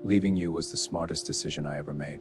Leaving you was the smartest decision I ever made.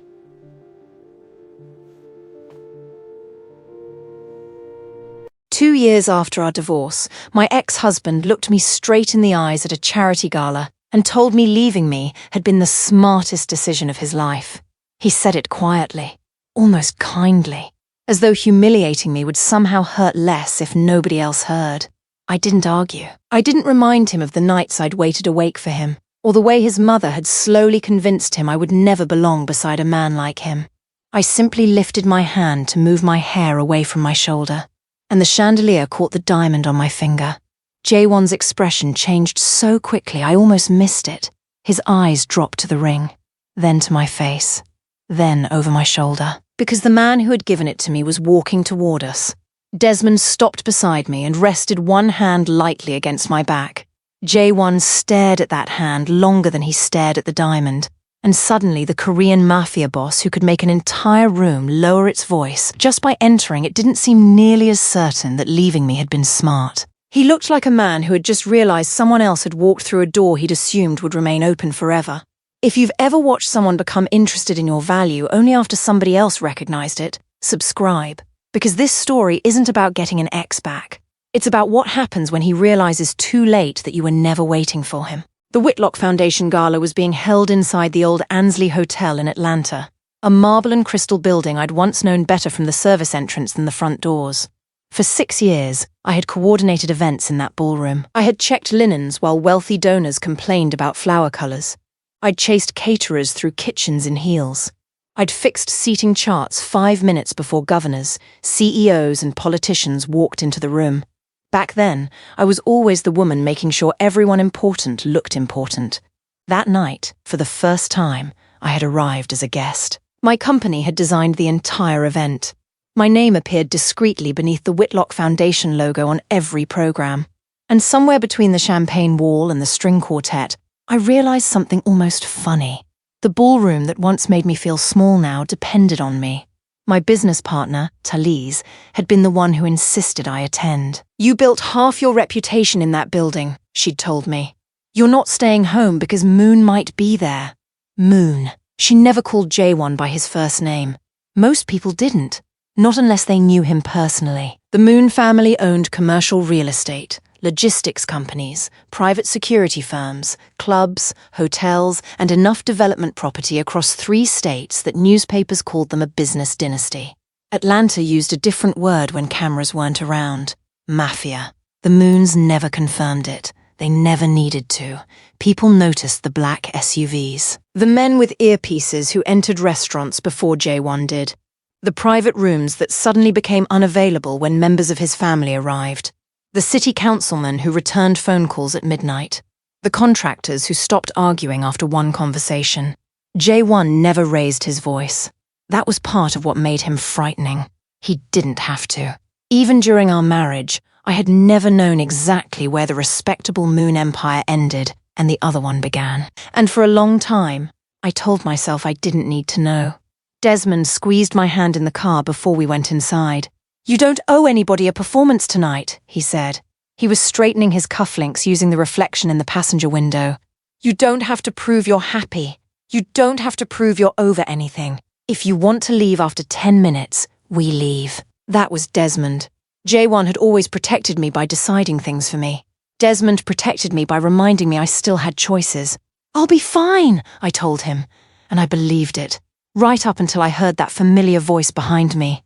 Two years after our divorce, my ex-husband looked me straight in the eyes at a charity gala and told me leaving me had been the smartest decision of his life. He said it quietly, almost kindly, as though humiliating me would somehow hurt less if nobody else heard. I didn't argue. I didn't remind him of the nights I'd waited awake for him, or the way his mother had slowly convinced him I would never belong beside a man like him. I simply lifted my hand to move my hair away from my shoulder, and the chandelier caught the diamond on my finger. Jae-won's expression changed so quickly I almost missed it. His eyes dropped to the ring, then to my face, then over my shoulder. Because the man who had given it to me was walking toward us. Desmond stopped beside me and rested one hand lightly against my back. Jae-won stared at that hand longer than he stared at the diamond, and suddenly the Korean Mafia boss who could make an entire room lower its voice just by entering it didn't seem nearly as certain that leaving me had been smart. He looked like a man who had just realized someone else had walked through a door he'd assumed would remain open forever. If you've ever watched someone become interested in your value only after somebody else recognized it, subscribe. Because this story isn't about getting an ex back. It's about what happens when he realizes too late that you were never waiting for him. The Whitlock Foundation Gala was being held inside the old Ansley Hotel in Atlanta, a marble and crystal building I'd once known better from the service entrance than the front doors. For 6 years, I had coordinated events in that ballroom. I had checked linens while wealthy donors complained about flower colors. I'd chased caterers through kitchens in heels. I'd fixed seating charts 5 minutes before governors, CEOs, and politicians walked into the room. Back then, I was always the woman making sure everyone important looked important. That night, for the first time, I had arrived as a guest. My company had designed the entire event. My name appeared discreetly beneath the Whitlock Foundation logo on every program. And somewhere between the champagne wall and the string quartet, I realized something almost funny. The ballroom that once made me feel small now depended on me. My business partner, Talise, had been the one who insisted I attend. "You built half your reputation in that building," she'd told me. "You're not staying home because Moon might be there." Moon. She never called Jae-won by his first name. Most people didn't, not unless they knew him personally. The Moon family owned commercial real estate, logistics companies, private security firms, clubs, hotels, and enough development property across 3 states that newspapers called them a business dynasty. Atlanta used a different word when cameras weren't around: Mafia. The Moons never confirmed it. They never needed to. People noticed the black SUVs. The men with earpieces who entered restaurants before Jae-won did. The private rooms that suddenly became unavailable when members of his family arrived. The city councilman who returned phone calls at midnight. The contractors who stopped arguing after one conversation. Jae-won never raised his voice. That was part of what made him frightening. He didn't have to. Even during our marriage, I had never known exactly where the respectable Moon empire ended and the other one began. And for a long time, I told myself I didn't need to know. Desmond squeezed my hand in the car before we went inside. "You don't owe anybody a performance tonight," he said. He was straightening his cufflinks using the reflection in the passenger window. "You don't have to prove you're happy. You don't have to prove you're over anything. If you want to leave after 10 minutes, we leave." That was Desmond. Jae-won had always protected me by deciding things for me. Desmond protected me by reminding me I still had choices. "I'll be fine," I told him, and I believed it, right up until I heard that familiar voice behind me.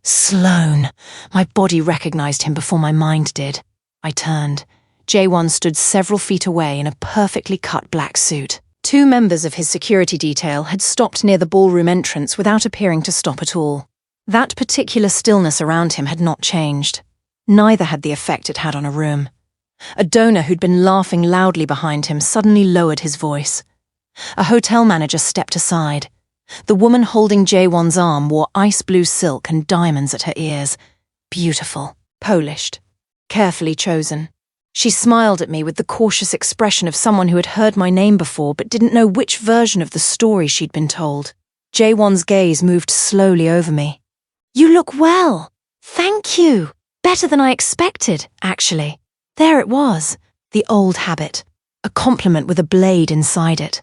Sloane. My body recognized him before my mind did. I turned. Jae-won stood several feet away in a perfectly cut black suit. 2 members of his security detail had stopped near the ballroom entrance without appearing to stop at all. That particular stillness around him had not changed. Neither had the effect it had on a room. A donor who'd been laughing loudly behind him suddenly lowered his voice. A hotel manager stepped aside. The woman holding Jae-won's arm wore ice blue silk and diamonds at her ears. Beautiful, polished, carefully chosen. She smiled at me with the cautious expression of someone who had heard my name before but didn't know which version of the story she'd been told. Jae-won's gaze moved slowly over me. "You look well. Thank you. Better than I expected, actually." There it was, the old habit. A compliment with a blade inside it.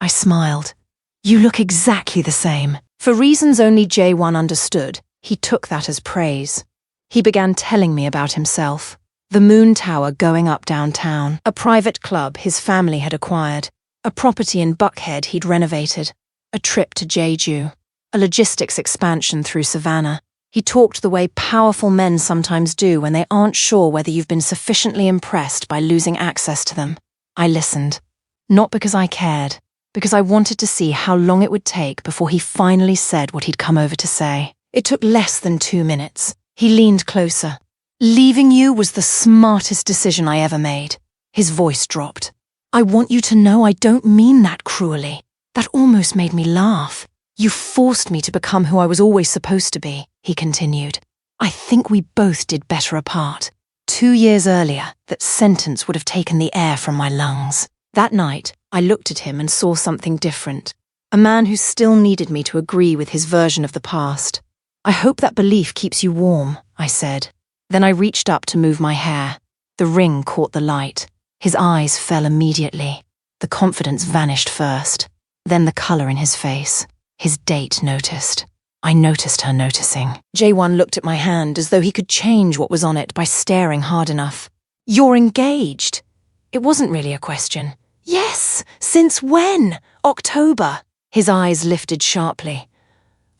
I smiled. You look exactly the same. For reasons only Jae-won understood, he took that as praise. He began telling me about himself. The Moon Tower going up downtown, a private club his family had acquired, a property in Buckhead he'd renovated, a trip to Jeju, a logistics expansion through Savannah. He talked the way powerful men sometimes do when they aren't sure whether you've been sufficiently impressed by losing access to them. I listened. Not because I cared, because I wanted to see how long it would take before he finally said what he'd come over to say. It took less than 2 minutes. He leaned closer. Leaving you was the smartest decision I ever made. His voice dropped. I want you to know I don't mean that cruelly. That almost made me laugh. You forced me to become who I was always supposed to be, he continued. I think we both did better apart. 2 years earlier, that sentence would have taken the air from my lungs. That night, I looked at him and saw something different. A man who still needed me to agree with his version of the past. I hope that belief keeps you warm, I said. Then I reached up to move my hair. The ring caught the light. His eyes fell immediately. The confidence vanished first. Then the color in his face. His date noticed. I noticed her noticing. Jae-won looked at my hand as though he could change what was on it by staring hard enough. You're engaged. It wasn't really a question. Yes, since when? October. His eyes lifted sharply.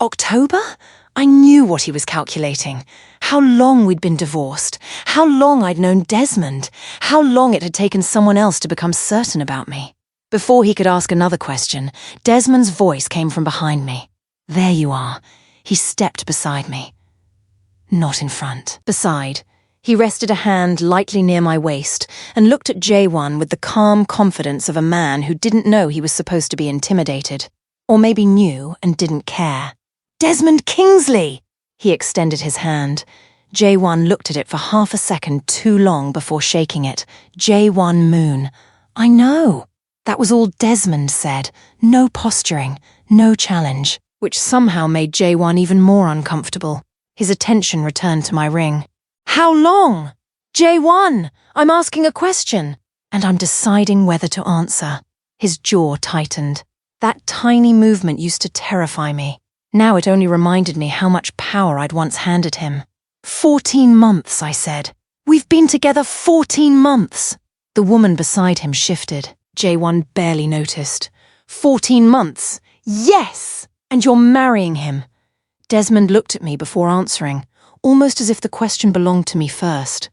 October? I knew what he was calculating. How long we'd been divorced. How long I'd known Desmond. How long it had taken someone else to become certain about me. Before he could ask another question, Desmond's voice came from behind me. There you are. He stepped beside me. Not in front. Beside. He rested a hand lightly near my waist and looked at Jae-won with the calm confidence of a man who didn't know he was supposed to be intimidated. Or maybe knew and didn't care. Desmond Kingsley! He extended his hand. Jae-won looked at it for half a second too long before shaking it. Jae-won Moon. I know. That was all Desmond said. No posturing. No challenge. Which somehow made Jae-won even more uncomfortable. His attention returned to my ring. How long? Jae-won! I'm asking a question. And I'm deciding whether to answer. His jaw tightened. That tiny movement used to terrify me. Now it only reminded me how much power I'd once handed him. 14 months, I said. We've been together 14 months. The woman beside him shifted. Jae-won barely noticed. 14 months? Yes! And you're marrying him. Desmond looked at me before answering, almost as if the question belonged to me first.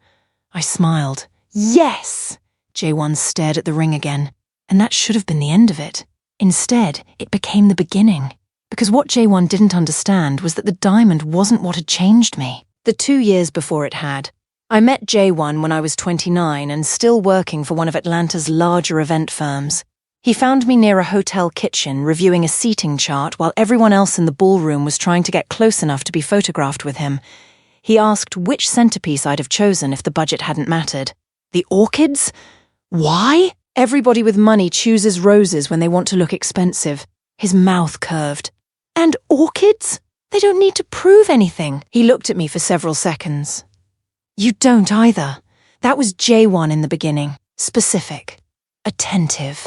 I smiled. Yes! Jae-won stared at the ring again, and that should have been the end of it. Instead, it became the beginning. Because what Jae-won didn't understand was that the diamond wasn't what had changed me. The 2 years before it had. I met Jae-won when I was 29 and still working for one of Atlanta's larger event firms. He found me near a hotel kitchen reviewing a seating chart while everyone else in the ballroom was trying to get close enough to be photographed with him. He asked which centerpiece I'd have chosen if the budget hadn't mattered. The orchids? Why? Everybody with money chooses roses when they want to look expensive. His mouth curved. And orchids? They don't need to prove anything. He looked at me for several seconds. You don't either. That was Jae-won in the beginning. Specific. Attentive.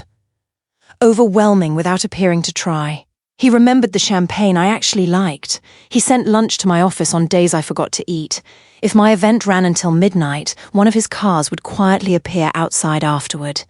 Overwhelming without appearing to try. He remembered the champagne I actually liked. He sent lunch to my office on days I forgot to eat. If my event ran until midnight, one of his cars would quietly appear outside afterward.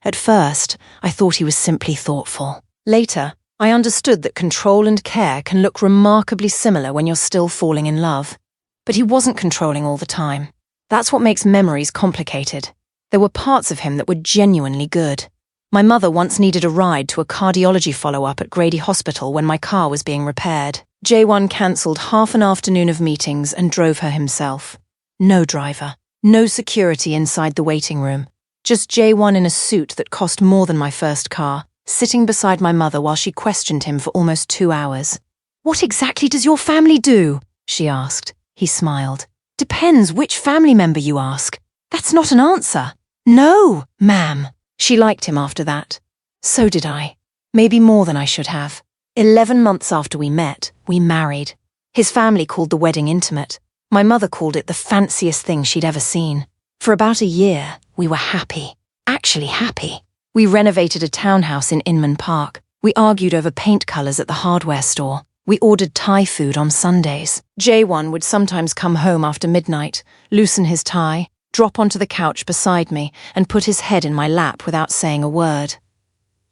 At first, I thought he was simply thoughtful. Later, I understood that control and care can look remarkably similar when you're still falling in love. But he wasn't controlling all the time. That's what makes memories complicated. There were parts of him that were genuinely good. My mother once needed a ride to a cardiology follow-up at Grady Hospital when my car was being repaired. Jae-won cancelled half an afternoon of meetings and drove her himself. No driver. No security inside the waiting room. Just Jae-won in a suit that cost more than my first car, sitting beside my mother while she questioned him for almost 2 hours. What exactly does your family do? She asked. He smiled. Depends which family member you ask. That's not an answer. No, ma'am. She liked him after that. So did I. Maybe more than I should have. 11 months after we met, we married. His family called the wedding intimate. My mother called it the fanciest thing she'd ever seen. For about a year, we were happy. Actually happy. We renovated a townhouse in Inman Park. We argued over paint colors at the hardware store. We ordered Thai food on Sundays. Jae-won would sometimes come home after midnight, loosen his tie, drop onto the couch beside me, and put his head in my lap without saying a word.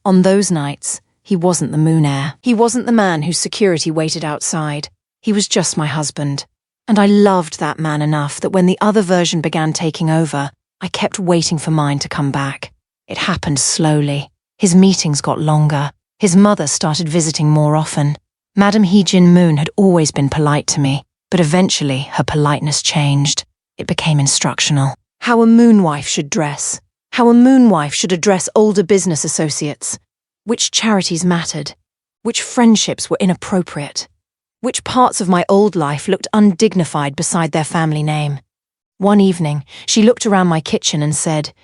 On those nights, he wasn't the moon heir. He wasn't the man whose security waited outside. He was just my husband. And I loved that man enough that when the other version began taking over, I kept waiting for mine to come back. It happened slowly. His meetings got longer. His mother started visiting more often. Madam Hee-jin Moon had always been polite to me, but eventually her politeness changed. It became instructional. How a moon wife should dress. How a moon wife should address older business associates. Which charities mattered. Which friendships were inappropriate. Which parts of my old life looked undignified beside their family name. One evening, she looked around my kitchen and said,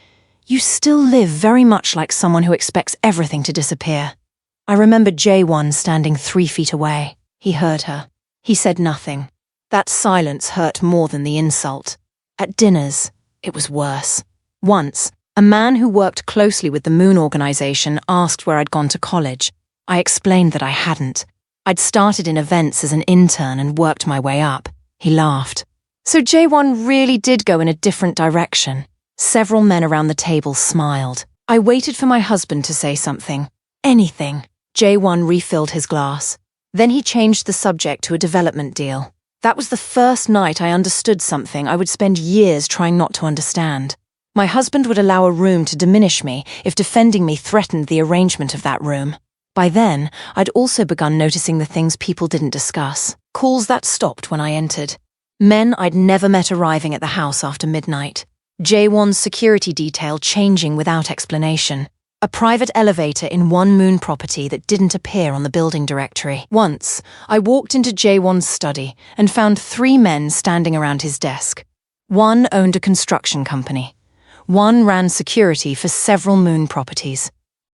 "You still live very much like someone who expects everything to disappear." I remember Jae-won standing 3 feet away. He heard her. He said nothing. That silence hurt more than the insult. At dinners, it was worse. Once, a man who worked closely with the Moon organization asked where I'd gone to college. I explained that I hadn't. I'd started in events as an intern and worked my way up. He laughed. So Jae-won really did go in a different direction. Several men around the table smiled. I waited for my husband to say something. Anything. Jae-won refilled his glass. Then he changed the subject to a development deal. That was the first night I understood something I would spend years trying not to understand. My husband would allow a room to diminish me if defending me threatened the arrangement of that room. By then, I'd also begun noticing the things people didn't discuss. Calls that stopped when I entered. Men I'd never met arriving at the house after midnight. Jae-won's security detail changing without explanation. A private elevator in one Moon property that didn't appear on the building directory. Once, I walked into Jae-won's study and found 3 men standing around his desk. One owned a construction company. One ran security for several Moon properties.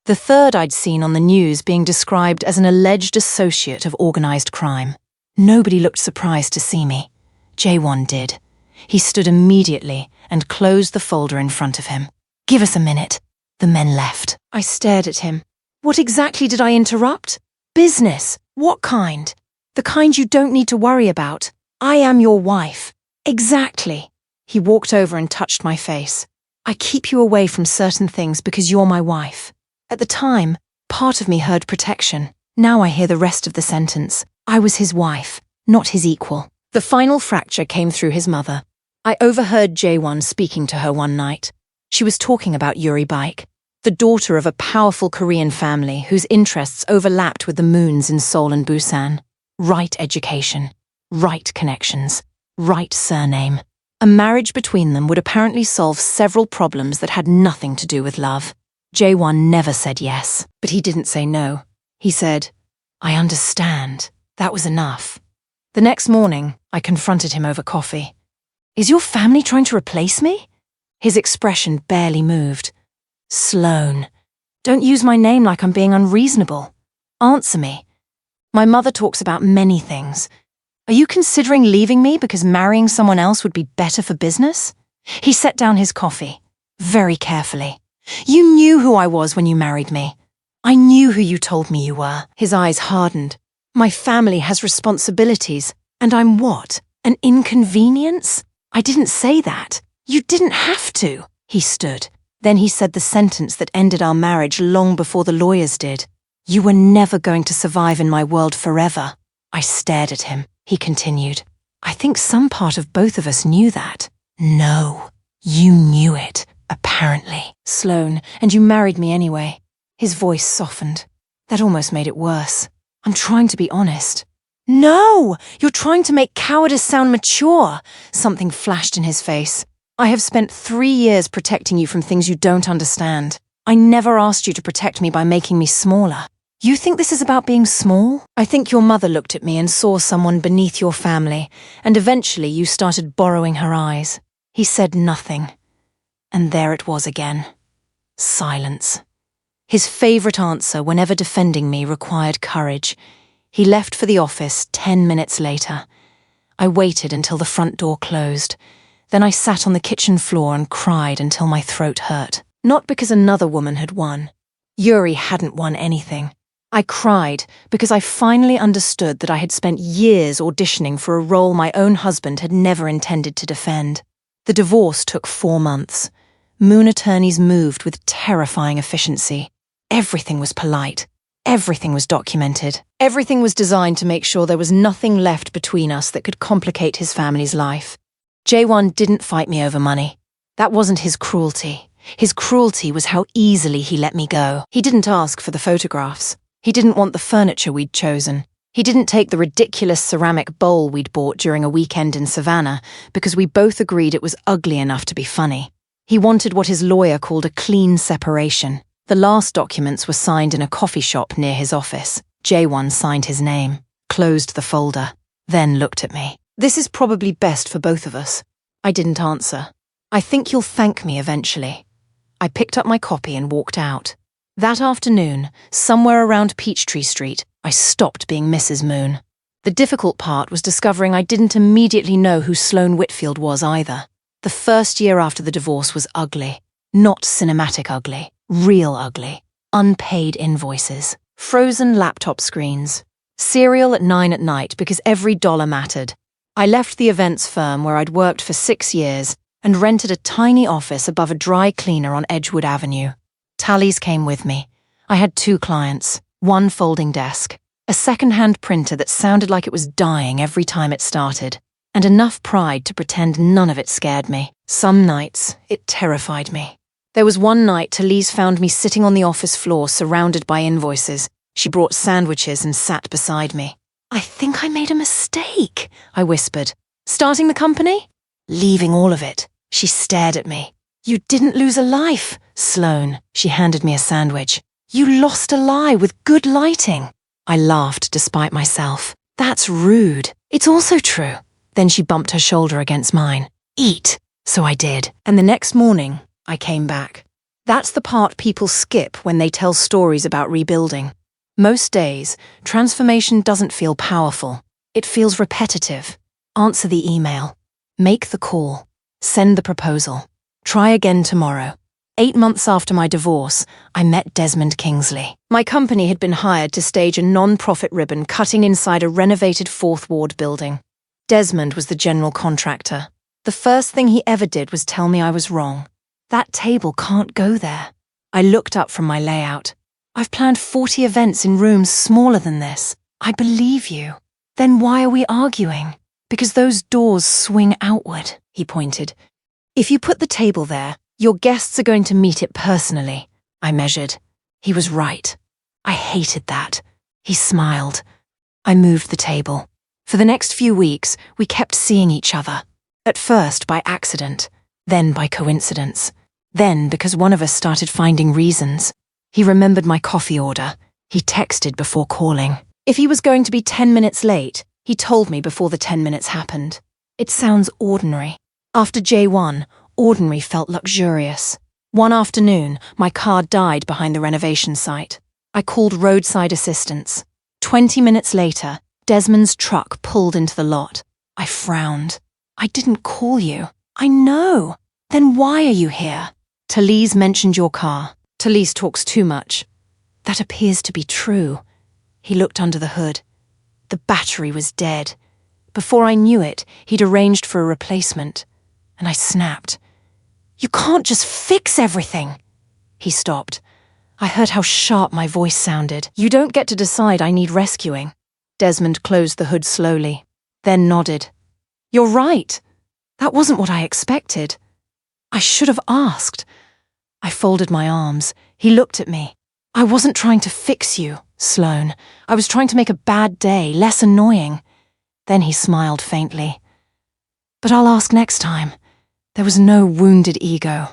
The third I'd seen on the news being described as an alleged associate of organized crime. Nobody looked surprised to see me. Jae-won did. He stood immediately and closed the folder in front of him. "Give us a minute." The men left. I stared at him. What exactly did I interrupt? Business. What kind? The kind you don't need to worry about. I am your wife. Exactly. He walked over and touched my face. I keep you away from certain things because you're my wife. At the time, part of me heard protection. Now I hear the rest of the sentence. I was his wife, not his equal. The final fracture came through his mother. I overheard Jae-won speaking to her one night. She was talking about Yuri Baek, the daughter of a powerful Korean family whose interests overlapped with the Moons in Seoul and Busan. Right education, right connections, right surname. A marriage between them would apparently solve several problems that had nothing to do with love. Jae-won never said yes, but he didn't say no. He said, "I understand. That was enough." The next morning, I confronted him over coffee. "Is your family trying to replace me?" His expression barely moved. "Sloane, don't use my name like I'm being unreasonable. Answer me. My mother talks about many things. Are you considering leaving me because marrying someone else would be better for business?" He set down his coffee, very carefully. "You knew who I was when you married me. I knew who you told me you were." His eyes hardened. "My family has responsibilities, and I'm what? An inconvenience?" "I didn't say that. You didn't have to." He stood. Then he said the sentence that ended our marriage long before the lawyers did. "You were never going to survive in my world forever." I stared at him. He continued. "I think some part of both of us knew that." "No, you knew it, apparently." "Sloane, and you married me anyway." His voice softened. That almost made it worse. "I'm trying to be honest." "No! You're trying to make cowardice sound mature." Something flashed in his face. "I have spent 3 years protecting you from things you don't understand. I never asked you to protect me by making me smaller. You think this is about being small? I think your mother looked at me and saw someone beneath your family, and eventually you started borrowing her eyes." He said nothing. And there it was again. Silence. His favorite answer whenever defending me required courage. He left for the office 10 minutes later. I waited until the front door closed. Then I sat on the kitchen floor and cried until my throat hurt. Not because another woman had won. Yuri hadn't won anything. I cried because I finally understood that I had spent years auditioning for a role my own husband had never intended to defend. The divorce took 4 months. Moon attorneys moved with terrifying efficiency. Everything was polite. Everything was documented. Everything was designed to make sure there was nothing left between us that could complicate his family's life. Jae-won didn't fight me over money. That wasn't his cruelty. His cruelty was how easily he let me go. He didn't ask for the photographs. He didn't want the furniture we'd chosen. He didn't take the ridiculous ceramic bowl we'd bought during a weekend in Savannah because we both agreed it was ugly enough to be funny. He wanted what his lawyer called a clean separation. The last documents were signed in a coffee shop near his office. Jae-won signed his name, closed the folder, then looked at me. "This is probably best for both of us." I didn't answer. "I think you'll thank me eventually." I picked up my copy and walked out. That afternoon, somewhere around Peachtree Street, I stopped being Mrs. Moon. The difficult part was discovering I didn't immediately know who Sloane Whitfield was either. The first year after the divorce was ugly. Not cinematic ugly, real ugly. Unpaid invoices, frozen laptop screens, cereal at 9 at night because every dollar mattered. I left the events firm where I'd worked for 6 years and rented a tiny office above a dry cleaner on Edgewood Avenue. Tallies came with me. I had 2 clients, 1 folding desk, a second-hand printer that sounded like it was dying every time it started, and enough pride to pretend none of it scared me. Some nights, it terrified me. There was one night Talise found me sitting on the office floor surrounded by invoices. She brought sandwiches and sat beside me. "I think I made a mistake," I whispered. "Starting the company?" "Leaving all of it." She stared at me. "You didn't lose a life, Sloane." She handed me a sandwich. "You lost a lie with good lighting." I laughed despite myself. "That's rude." "It's also true." Then she bumped her shoulder against mine. "Eat." So I did. And the next morning, I came back. That's the part people skip when they tell stories about rebuilding. Most days, transformation doesn't feel powerful. It feels repetitive. Answer the email. Make the call. Send the proposal. Try again tomorrow. 8 months after my divorce, I met Desmond Kingsley. My company had been hired to stage a non-profit ribbon cutting inside a renovated 4th Ward building. Desmond was the general contractor. The first thing he ever did was tell me I was wrong. "That table can't go there." I looked up from my layout. "I've planned 40 events in rooms smaller than this. I believe you." "Then why are we arguing?" "Because those doors swing outward," he pointed. "If you put the table there, your guests are going to meet it personally." I measured. He was right. I hated that. He smiled. I moved the table. For the next few weeks, we kept seeing each other. At first by accident, then by coincidence, then because one of us started finding reasons. He remembered my coffee order. He texted before calling. If he was going to be 10 minutes late, he told me before the 10 minutes happened. It sounds ordinary. After Jae-won, ordinary felt luxurious. One afternoon, my car died behind the renovation site. I called roadside assistance. 20 minutes later, Desmond's truck pulled into the lot. I frowned. "I didn't call you." "I know. Then why are you here?" "Talise mentioned your car." "Talise talks too much." "That appears to be true." He looked under the hood. The battery was dead. Before I knew it, he'd arranged for a replacement. And I snapped. "You can't just fix everything." He stopped. I heard how sharp my voice sounded. "You don't get to decide I need rescuing." Desmond closed the hood slowly, then nodded. "You're right. That wasn't what I expected. I should have asked." I folded my arms. He looked at me. "I wasn't trying to fix you, Sloane. I was trying to make a bad day less annoying." Then he smiled faintly. "But I'll ask next time." There was no wounded ego,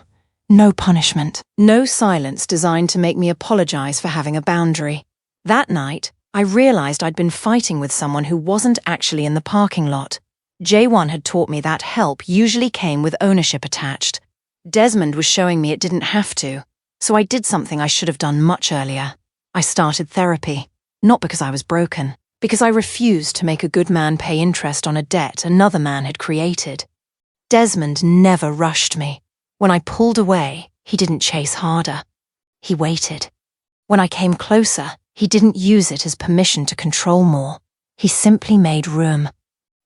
no punishment, no silence designed to make me apologize for having a boundary. That night, I realized I'd been fighting with someone who wasn't actually in the parking lot. Jae-won had taught me that help usually came with ownership attached. Desmond was showing me it didn't have to, so I did something I should have done much earlier. I started therapy, not because I was broken, because I refused to make a good man pay interest on a debt another man had created. Desmond never rushed me. When I pulled away, he didn't chase harder. He waited. When I came closer, He didn't use it as permission to control more. He simply made room.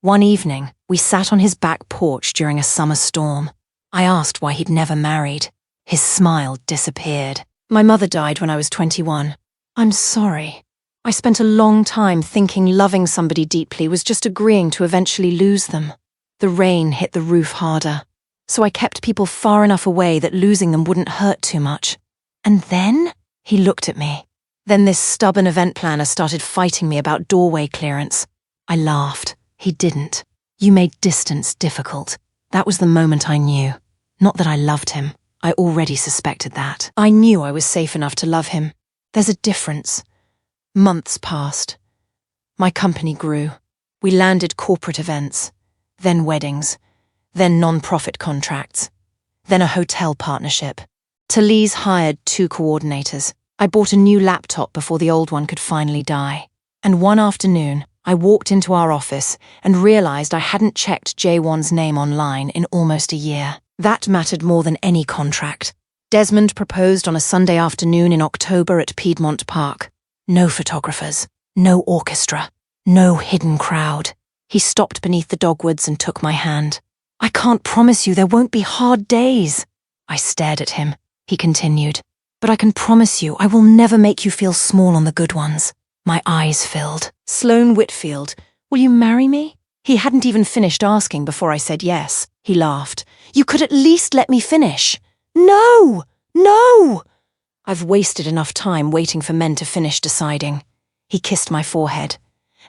One evening, we sat on his back porch during a summer storm. I asked why he'd never married. His smile disappeared. My mother died when I was 21. I'm sorry. I spent a long time thinking loving somebody deeply was just agreeing to eventually lose them. The rain hit the roof harder, so I kept people far enough away that losing them wouldn't hurt too much. And then, he looked at me. Then this stubborn event planner started fighting me about doorway clearance. I laughed. He didn't. You made distance difficult. That was the moment I knew. Not that I loved him. I already suspected that. I knew I was safe enough to love him. There's a difference. Months passed. My company grew. We landed corporate events, then weddings, then non-profit contracts, then a hotel partnership. Talise hired 2 coordinators. I bought a new laptop before the old one could finally die. And one afternoon, I walked into our office and realized I hadn't checked Jae-won's name online in almost a year. That mattered more than any contract. Desmond proposed on a Sunday afternoon in October at Piedmont Park. No photographers, no orchestra, no hidden crowd. He stopped beneath the dogwoods and took my hand. I can't promise you there won't be hard days. I stared at him. He continued. But I can promise you I will never make you feel small on the good ones. My eyes filled. Sloane Whitfield, will you marry me? He hadn't even finished asking before I said yes. He laughed. You could at least let me finish. No! No! I've wasted enough time waiting for men to finish deciding. He kissed my forehead.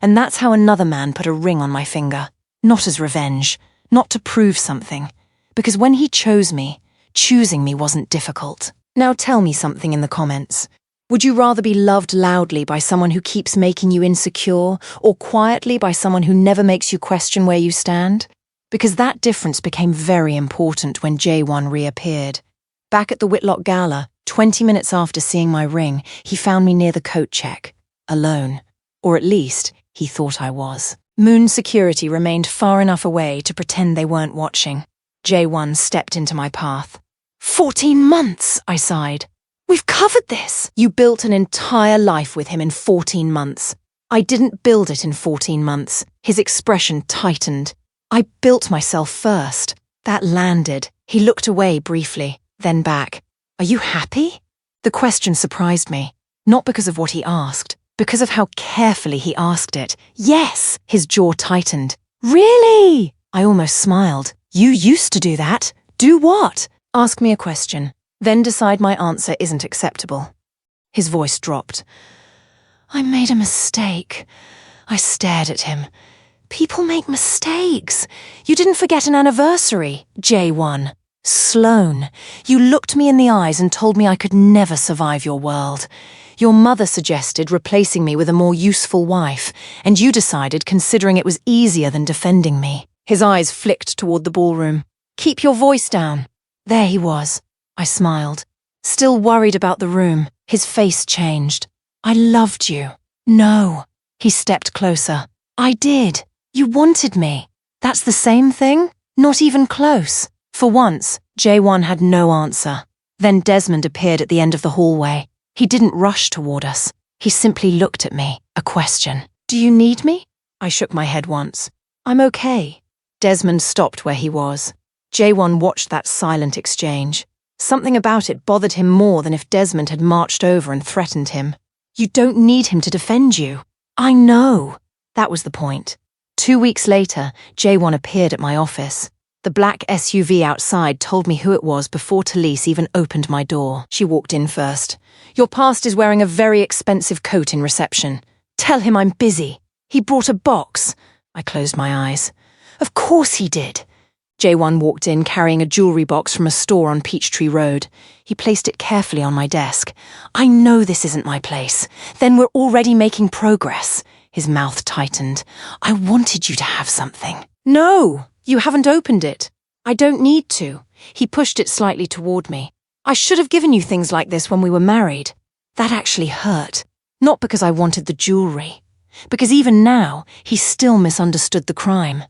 And that's how another man put a ring on my finger. Not as revenge, not to prove something. Because when he chose me, choosing me wasn't difficult. Now tell me something in the comments. Would you rather be loved loudly by someone who keeps making you insecure, or quietly by someone who never makes you question where you stand? Because that difference became very important when Jae-won reappeared. Back at the Whitlock Gala, 20 minutes after seeing my ring, he found me near the coat check, alone. Or at least, he thought I was. Moon security remained far enough away to pretend they weren't watching. Jae-won stepped into my path. 14 months, I sighed. We've covered this. You built an entire life with him in 14 months. I didn't build it in 14 months. His expression tightened. I built myself first. That landed. He looked away briefly, then back. Are you happy? The question surprised me, not because of what he asked, because of how carefully he asked it. Yes, his jaw tightened. Really? I almost smiled. You used to do that. Do what? Ask me a question, then decide my answer isn't acceptable. His voice dropped. I made a mistake. I stared at him. People make mistakes. You didn't forget an anniversary, Jae-won. Sloane, you looked me in the eyes and told me I could never survive your world. Your mother suggested replacing me with a more useful wife, and you decided considering it was easier than defending me. His eyes flicked toward the ballroom. Keep your voice down. There he was. I smiled. Still worried about the room, his face changed. I loved you. No. He stepped closer. I did. You wanted me. That's the same thing? Not even close. For once, Jae-won had no answer. Then Desmond appeared at the end of the hallway. He didn't rush toward us. He simply looked at me, a question. Do you need me? I shook my head once. I'm okay. Desmond stopped where he was. Jae-won watched that silent exchange. Something about it bothered him more than if Desmond had marched over and threatened him. You don't need him to defend you. I know. That was the point. 2 weeks later, Jae-won appeared at my office. The black SUV outside told me who it was before Talise even opened my door. She walked in first. Your past is wearing a very expensive coat in reception. Tell him I'm busy. He brought a box. I closed my eyes. Of course he did. Jae-won walked in carrying a jewelry box from a store on Peachtree Road. He placed it carefully on my desk. I know this isn't my place. Then we're already making progress. His mouth tightened. I wanted you to have something. No, you haven't opened it. I don't need to. He pushed it slightly toward me. I should have given you things like this when we were married. That actually hurt. Not because I wanted the jewelry. Because even now, he still misunderstood the crime.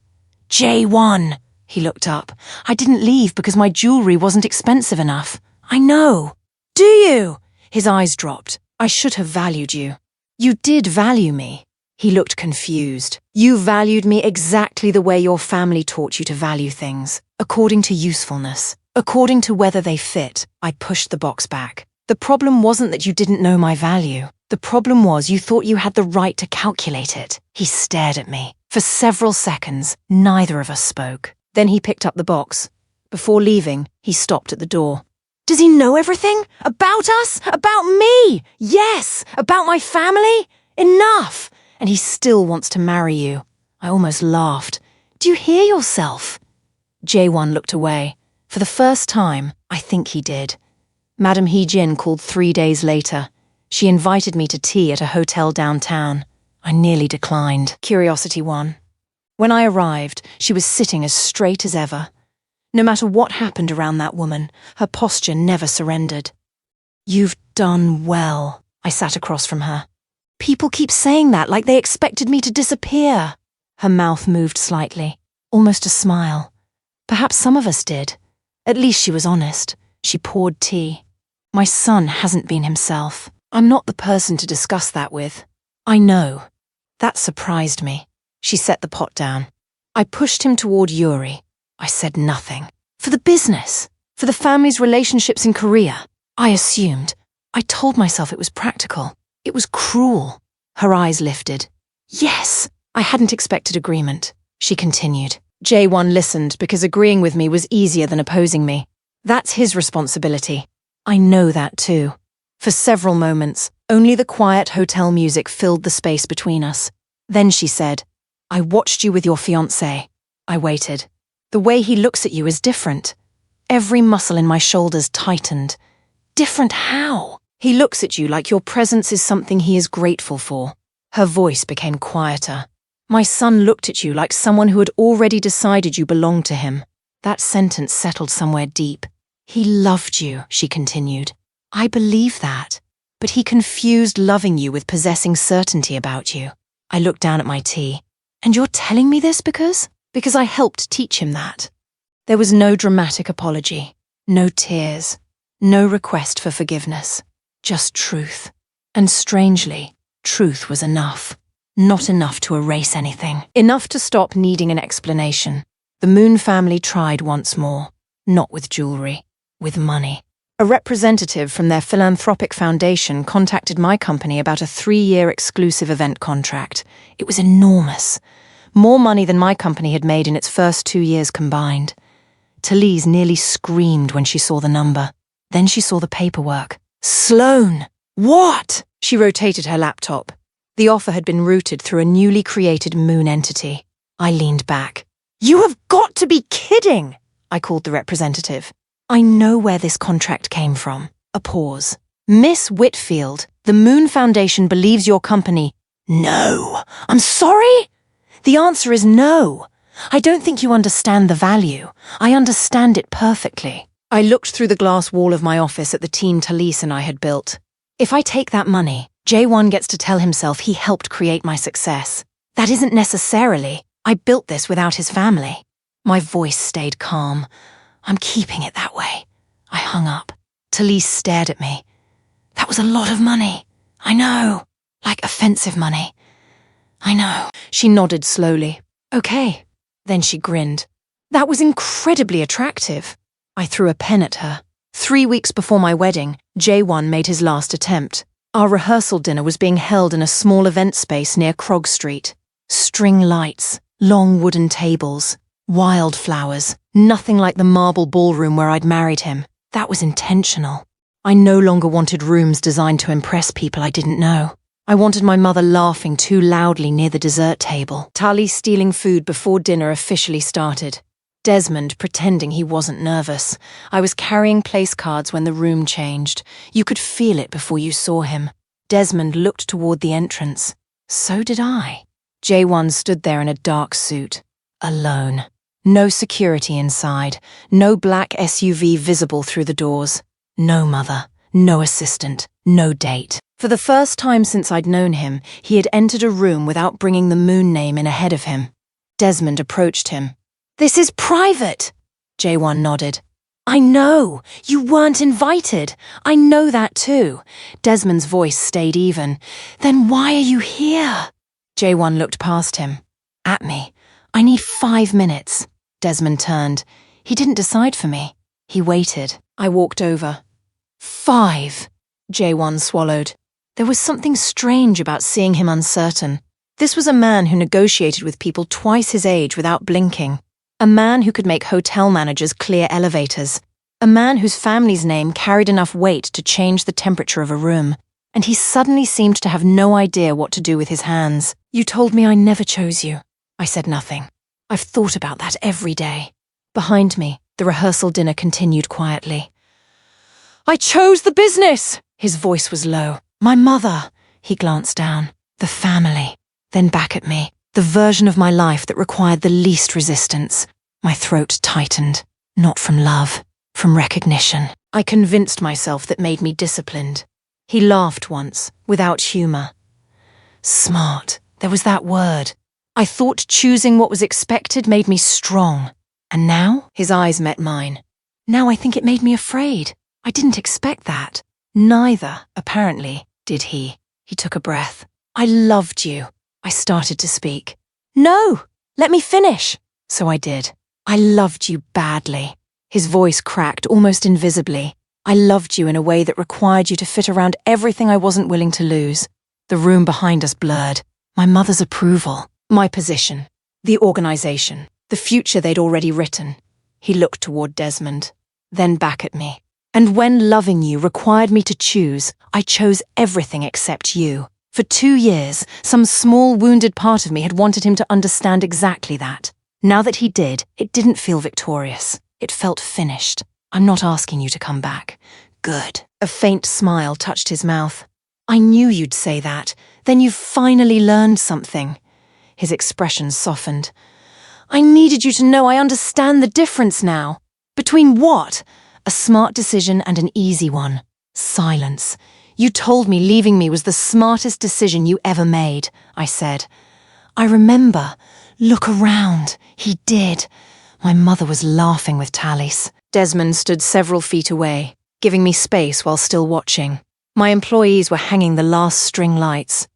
Jae-won. He looked up. I didn't leave because my jewelry wasn't expensive enough. I know. Do you? His eyes dropped. I should have valued you. You did value me. He looked confused. You valued me exactly the way your family taught you to value things, according to usefulness, according to whether they fit. I pushed the box back. The problem wasn't that you didn't know my value. The problem was you thought you had the right to calculate it. He stared at me. For several seconds, neither of us spoke. Then he picked up the box. Before leaving, he stopped at the door. Does he know everything? About us? About me? Yes! About my family? Enough! And he still wants to marry you. I almost laughed. Do you hear yourself? Jae-won looked away. For the first time, I think he did. Madam Hee-jin called 3 days later. She invited me to tea at a hotel downtown. I nearly declined. Curiosity won. When I arrived, she was sitting as straight as ever. No matter what happened around that woman, her posture never surrendered. You've done well. I sat across from her. People keep saying that like they expected me to disappear. Her mouth moved slightly, almost a smile. Perhaps some of us did. At least she was honest. She poured tea. My son hasn't been himself. I'm not the person to discuss that with. I know. That surprised me. She set the pot down. I pushed him toward Yuri. I said nothing. For the business. For the family's relationships in Korea. I assumed. I told myself it was practical. It was cruel. Her eyes lifted. Yes, I hadn't expected agreement. She continued. Jae-won listened because agreeing with me was easier than opposing me. That's his responsibility. I know that too. For several moments, only the quiet hotel music filled the space between us. Then she said, I watched you with your fiancé. I waited. The way he looks at you is different. Every muscle in my shoulders tightened. Different how? He looks at you like your presence is something he is grateful for. Her voice became quieter. My son looked at you like someone who had already decided you belonged to him. That sentence settled somewhere deep. He loved you, she continued. I believe that. But he confused loving you with possessing certainty about you. I looked down at my tea. And you're telling me this because? Because I helped teach him that. There was no dramatic apology, no tears, no request for forgiveness, just truth. And strangely, truth was enough. Not enough to erase anything. Enough to stop needing an explanation. The Moon family tried once more. Not with jewelry, with money. A representative from their philanthropic foundation contacted my company about a 3-year exclusive event contract. It was enormous. More money than my company had made in its first 2 years combined. Talise nearly screamed when she saw the number. Then she saw the paperwork. Sloane! What? She rotated her laptop. The offer had been routed through a newly created Moon entity. I leaned back. You have got to be kidding! I called the representative. I know where this contract came from. A pause. Miss Whitfield, the Moon Foundation believes your company... No! I'm sorry? The answer is no. I don't think you understand the value. I understand it perfectly. I looked through the glass wall of my office at the team Talise and I had built. If I take that money, Jae-won gets to tell himself he helped create my success. That isn't necessarily. I built this without his family. My voice stayed calm. I'm keeping it that way. I hung up. Talise stared at me. That was a lot of money. I know. Like offensive money. I know. She nodded slowly. Okay. Then she grinned. That was incredibly attractive. I threw a pen at her. 3 weeks before my wedding, Jae-won made his last attempt. Our rehearsal dinner was being held in a small event space near Krog Street. String lights, long wooden tables, wildflowers, nothing like the marble ballroom where I'd married him. That was intentional. I no longer wanted rooms designed to impress people I didn't know. I wanted my mother laughing too loudly near the dessert table, Tali stealing food before dinner officially started. Desmond pretending he wasn't nervous. I was carrying place cards when the room changed. You could feel it before you saw him. Desmond looked toward the entrance. So did I. Jae-won stood there in a dark suit. Alone. No security inside. No black SUV visible through the doors. No mother. No assistant. No date. For the first time since I'd known him, he had entered a room without bringing the Moon name in ahead of him. Desmond approached him. This is private! Jae-won nodded. I know. You weren't invited. I know that too. Desmond's voice stayed even. Then why are you here? Jae-won looked past him. At me. I need 5 minutes. Desmond turned. He didn't decide for me. He waited. I walked over. 5. Jae-won swallowed. There was something strange about seeing him uncertain. This was a man who negotiated with people twice his age without blinking. A man who could make hotel managers clear elevators. A man whose family's name carried enough weight to change the temperature of a room. And he suddenly seemed to have no idea what to do with his hands. You told me I never chose you. I said nothing. I've thought about that every day. Behind me, the rehearsal dinner continued quietly. I chose the business! His voice was low. My mother. He glanced down. The family. Then back at me. The version of my life that required the least resistance. My throat tightened. Not from love. From recognition. I convinced myself that made me disciplined. He laughed once, without humor. Smart. There was that word. I thought choosing what was expected made me strong. And now? His eyes met mine. Now I think it made me afraid. I didn't expect that. Neither, apparently, did he. He took a breath. I loved you. I started to speak. No! Let me finish! So I did. I loved you badly. His voice cracked almost invisibly. I loved you in a way that required you to fit around everything I wasn't willing to lose. The room behind us blurred. My mother's approval. My position. The organization. The future they'd already written. He looked toward Desmond. Then back at me. And when loving you required me to choose, I chose everything except you. For 2 years, some small wounded part of me had wanted him to understand exactly that. Now that he did, it didn't feel victorious. It felt finished. I'm not asking you to come back. Good. A faint smile touched his mouth. I knew you'd say that. Then you've finally learned something. His expression softened. I needed you to know I understand the difference now. Between what? A smart decision and an easy one. Silence. You told me leaving me was the smartest decision you ever made, I said. I remember. Look around. He did. My mother was laughing with Tallis. Desmond stood several feet away, giving me space while still watching. My employees were hanging the last string lights.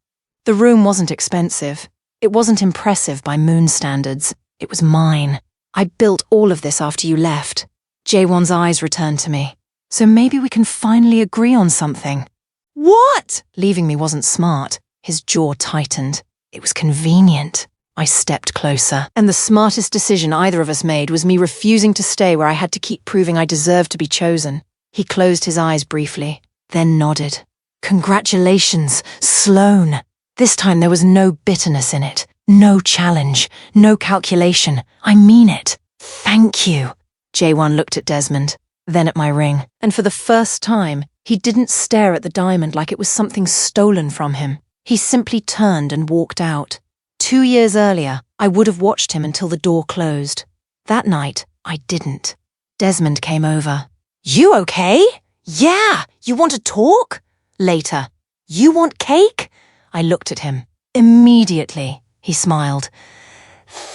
The room wasn't expensive. It wasn't impressive by moon standards. It was mine. I built all of this after you left. Jae-won's eyes returned to me. So maybe we can finally agree on something. What? Leaving me wasn't smart. His jaw tightened. It was convenient. I stepped closer, and the smartest decision either of us made was me refusing to stay where I had to keep proving I deserved to be chosen. He closed his eyes briefly, then nodded. Congratulations, Sloane. This time there was no bitterness in it, no challenge, no calculation. I mean it. Thank you. Jae-won looked at Desmond, then at my ring, and for the first time, he didn't stare at the diamond like it was something stolen from him. He simply turned and walked out. 2 years earlier, I would have watched him until the door closed. That night, I didn't. Desmond came over. You okay? Yeah, you want to talk? Later. You want cake? I looked at him. Immediately, he smiled.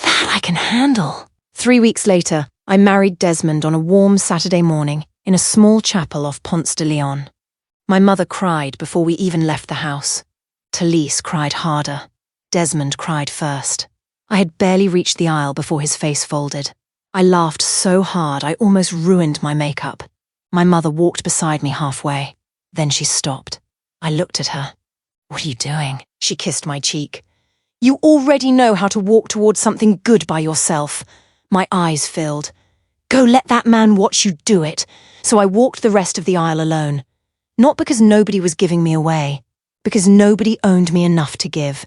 That I can handle. 3 weeks later, I married Desmond on a warm Saturday morning in a small chapel off Ponce de Leon. My mother cried before we even left the house. Tallis cried harder. Desmond cried first. I had barely reached the aisle before his face folded. I laughed so hard I almost ruined my makeup. My mother walked beside me halfway. Then she stopped. I looked at her. What are you doing? She kissed my cheek. You already know how to walk towards something good by yourself. My eyes filled. Go let that man watch you do it. So I walked the rest of the aisle alone. Not because nobody was giving me away. Because nobody owned me enough to give.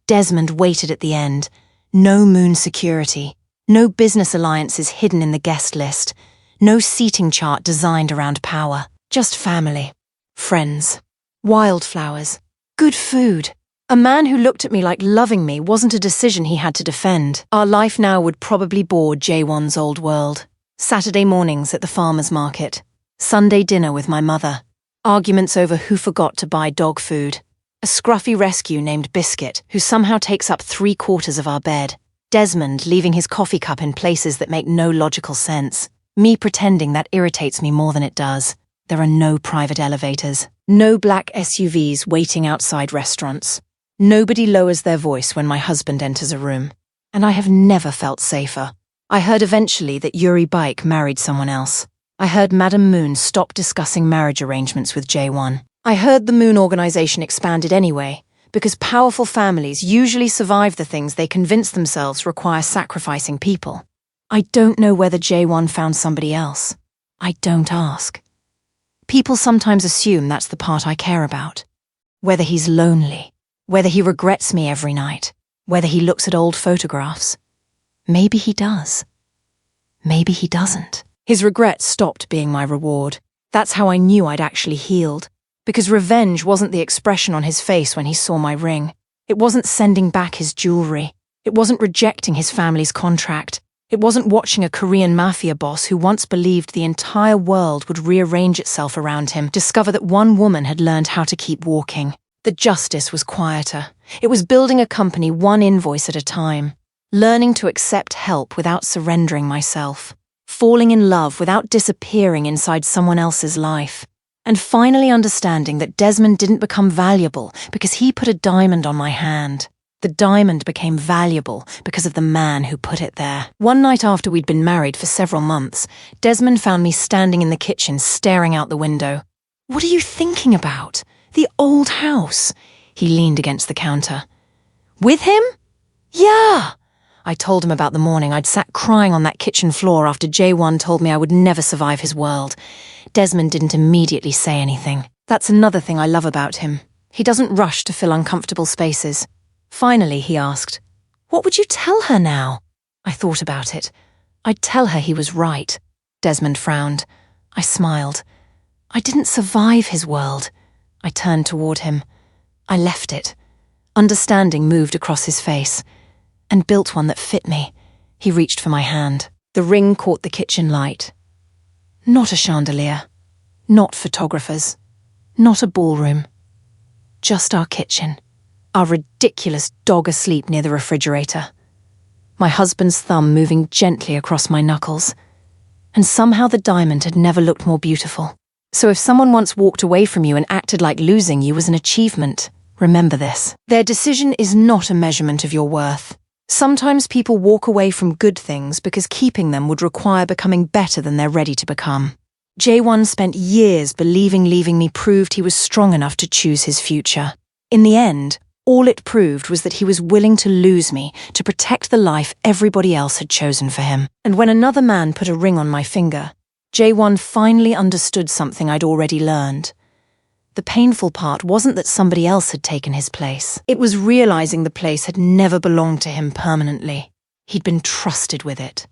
Desmond waited at the end. No moon security. No business alliances hidden in the guest list. No seating chart designed around power. Just family. Friends. Wildflowers. Good food. A man who looked at me like loving me wasn't a decision he had to defend. Our life now would probably bore Jae-won's old world. Saturday mornings at the farmer's market. Sunday dinner with my mother. Arguments over who forgot to buy dog food. A scruffy rescue named Biscuit, who somehow takes up 3/4 of our bed. Desmond leaving his coffee cup in places that make no logical sense. Me pretending that irritates me more than it does. There are no private elevators, no black SUVs waiting outside restaurants. Nobody lowers their voice when my husband enters a room. And I have never felt safer. I heard eventually that Yuri Baik married someone else. I heard Madame Moon stop discussing marriage arrangements with Jae-won. I heard the Moon organization expanded anyway, because powerful families usually survive the things they convince themselves require sacrificing people. I don't know whether Jae-won found somebody else. I don't ask. People sometimes assume that's the part I care about. Whether he's lonely, whether he regrets me every night, whether he looks at old photographs. Maybe he does. Maybe he doesn't. His regret stopped being my reward. That's how I knew I'd actually healed. Because revenge wasn't the expression on his face when he saw my ring. It wasn't sending back his jewelry. It wasn't rejecting his family's contract. It wasn't watching a Korean Mafia boss who once believed the entire world would rearrange itself around him discover that one woman had learned how to keep walking. The justice was quieter. It was building a company one invoice at a time. Learning to accept help without surrendering myself. Falling in love without disappearing inside someone else's life. And finally understanding that Desmond didn't become valuable because he put a diamond on my hand. The diamond became valuable because of the man who put it there. One night after we'd been married for several months, Desmond found me standing in the kitchen staring out the window. "What are you thinking about? The old house." He leaned against the counter. "With him?" "Yeah." I told him about the morning I'd sat crying on that kitchen floor after Jae-won told me I would never survive his world. Desmond didn't immediately say anything. That's another thing I love about him. He doesn't rush to fill uncomfortable spaces. Finally, he asked, "What would you tell her now?" I thought about it. I'd tell her he was right. Desmond frowned. I smiled. I didn't survive his world. I turned toward him. I left it. Understanding moved across his face. And built one that fit me. He reached for my hand. The ring caught the kitchen light. Not a chandelier. Not photographers. Not a ballroom. Just our kitchen. Our ridiculous dog asleep near the refrigerator. My husband's thumb moving gently across my knuckles. And somehow the diamond had never looked more beautiful. So if someone once walked away from you and acted like losing you was an achievement, remember this. Their decision is not a measurement of your worth. Sometimes people walk away from good things because keeping them would require becoming better than they're ready to become. Jae-won spent years believing leaving me proved he was strong enough to choose his future. In the end, all it proved was that he was willing to lose me to protect the life everybody else had chosen for him. And when another man put a ring on my finger, Jae-won finally understood something I'd already learned. The painful part wasn't that somebody else had taken his place. It was realizing the place had never belonged to him permanently. He'd been trusted with it.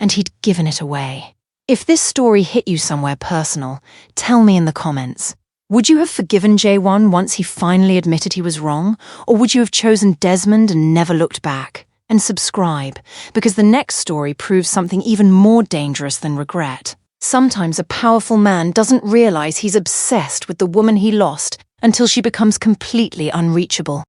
And he'd given it away. If this story hit you somewhere personal, tell me in the comments. Would you have forgiven Jae-won once he finally admitted he was wrong? Or would you have chosen Desmond and never looked back? And subscribe, because the next story proves something even more dangerous than regret. Sometimes a powerful man doesn't realize he's obsessed with the woman he lost until she becomes completely unreachable.